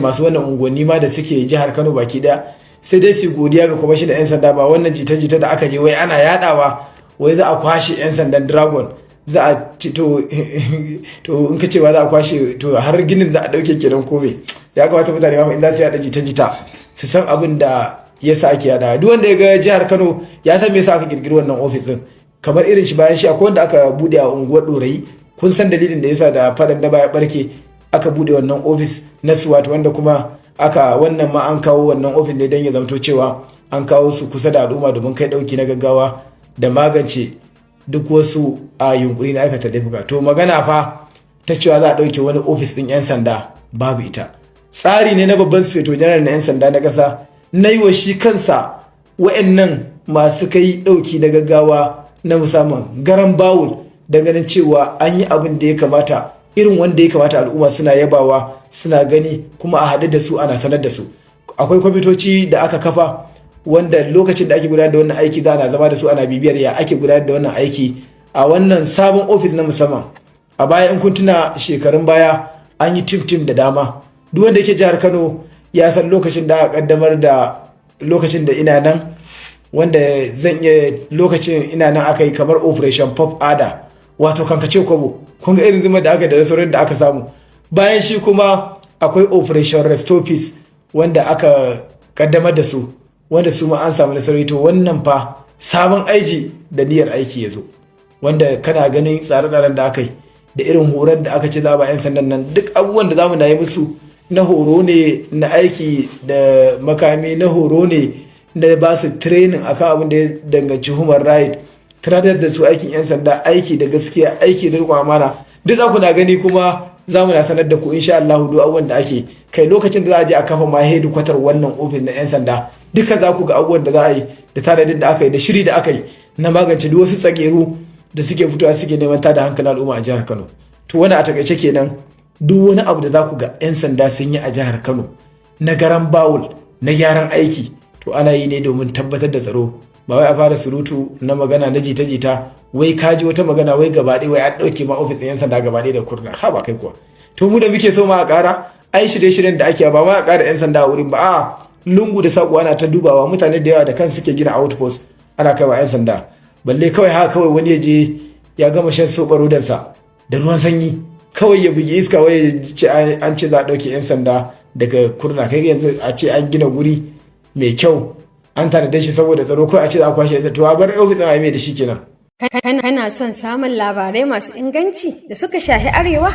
masu wannan unguwanni ma da suke jihar Kano baki daya sai dai su godiya ga kwamishinan 'yan sanda. Ba wannan jita-jita da aka je wai ana yadawa wai za a kwashe 'yan sandan Dragon za a ci to in ka ce ba za a kwashe to har ginin za a dauke kenan kome. Ya kamata mutane ma in za su yada jita-jita su san abin da yasa ake yada. Duk wanda ya ga jihar Kano ya san me yasa aka kirkiri wannan office din. Kamar irin shi bayan shi akwai wanda aka bude a unguwar Dorayi, kun san dalilin da yasa da fadan da baya barke aka bude wannan office na SWAT, wanda kuma aka wannan ma an kawo wannan office ne don ya zamto cewa an kawo su kusa da al'umma domin kai dauki na gaggawa da magance duk wasu a yunkuri na aikata laifuka. To magana fa ta cewa za a dauke wani office din 'yan sanda babu ita. Tsari ne na babban sufeto janar na 'yan sanda na ƙasa na yi wa shi kansa wa'annan masu kai dauki na gaggawa na musamman garan bawul da ganin cewa an yi abin da ya kamata, irin wanda ya kamata al'umma suna yabawa suna gani kuma a haɗu da su ana sanar da su. Akwai kwamitoci da aka kafa wanda lokacin da ake gudanar da wannan aiki za a zama da su ana bibiyar ya ake gudanar da wannan aiki a wannan sabon ofis na musamman. A baya in kun tuna shekarun baya an yi tim da dama. Duk wanda yake jihar Kano ya san lokacin da aka kaddamar da lokacin da ina nan, wanda zan iya lokacin ina nan aka yi kamar Operation Pop Ada, wato kankace kwabo. Kun ga irin zuma da aka da sauran da aka samu. Bayan shi kuma akwai Operation Restore Peace wanda aka kaddamar da su, wanda su ma an samu nasarori. To wannan fa sabon aiki da niyyar aiki ya zo, wanda kana ganin tsare-tsaren da aka yi da irin horon da aka ce za ba 'yan sandan nan, duk abubuwan da zamu na yi musu na horo ne na aiki da makami, na horo ne da ba su training akan abin da ya danganci human right, tunatar da su aikin 'yan sanda, aiki da gaskiya, aiki da riƙon amana. Duk za ku na gani kuma za mu na sanar da ku insha Allah duk abubuwan da ake kai lokacin da za a je a kafa ma hedikwatar wannan ofis na 'yan sanda. Duka za ku ga abubuwan da za a yi da tanadin da aka yi da shiri da aka yi na magance duk wasu tsageru da suke fitowa suke neman tada hankalin al'umma a jihar Kano. To wani a takaice kenan duk wani abu da za ku ga 'yan sanda sun yi a jihar Kano na garan bawul na gyaran aiki to ana yi ne domin tabbatar da tsaro, ba wai a fara surutu na magana na jita-jita wai kaji wata magana wai gaba ɗaya wai an ɗauke ma ofis ɗin 'yan sanda gaba ɗaya da kurna. Ha ba kai kuwa. To mu da muke so ma a ƙara ai shirye-shiryen da ake ba ma a ƙara 'yan sanda a wurin ba, a lungu da saƙo ana ta dubawa. Mutane da yawa da kansu suke gina outpost ana kaiwa 'yan sanda, balle kawai haka kawai wani ya je ya gama shan soɓaro dansa da ruwan sanyi kawai ya bugi iska wai ce an ce za a ɗauke 'yan sanda daga kurna. Kai yanzu a ce an gina guri mai kyau an tanade shi saboda tsaro, kawai a ce za a kwashe 'yan sanda, to a bar ofis a mai da shi kenan. Kana son samun labarai masu inganci da suka shahi Arewa?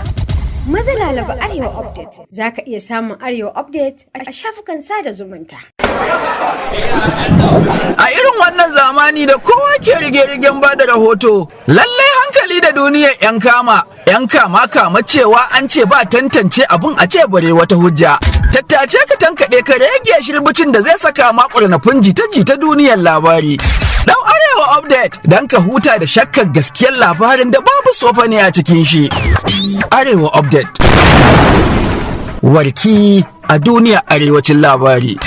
Maza lalaba Arewa Update. Za ka iya samun Arewa Update a shafukan sada zumunta. A irin wannan zamani da kowa ke rige-rigen ba da rahoto, lallai hankali da duniyar 'yan kama cewa an ce ba tantance abun a ce bare wata hujja. Tattace ka tankaɗe ka rage shirbucin da zai saka maƙurnafin jita-jita duniyar labari. Dan Arewa Update dan ka huta da shakkar gaskiyar labarin da babu sofa ne a cikin shi. Arewa Update. Warki a duniyar arewacin labari.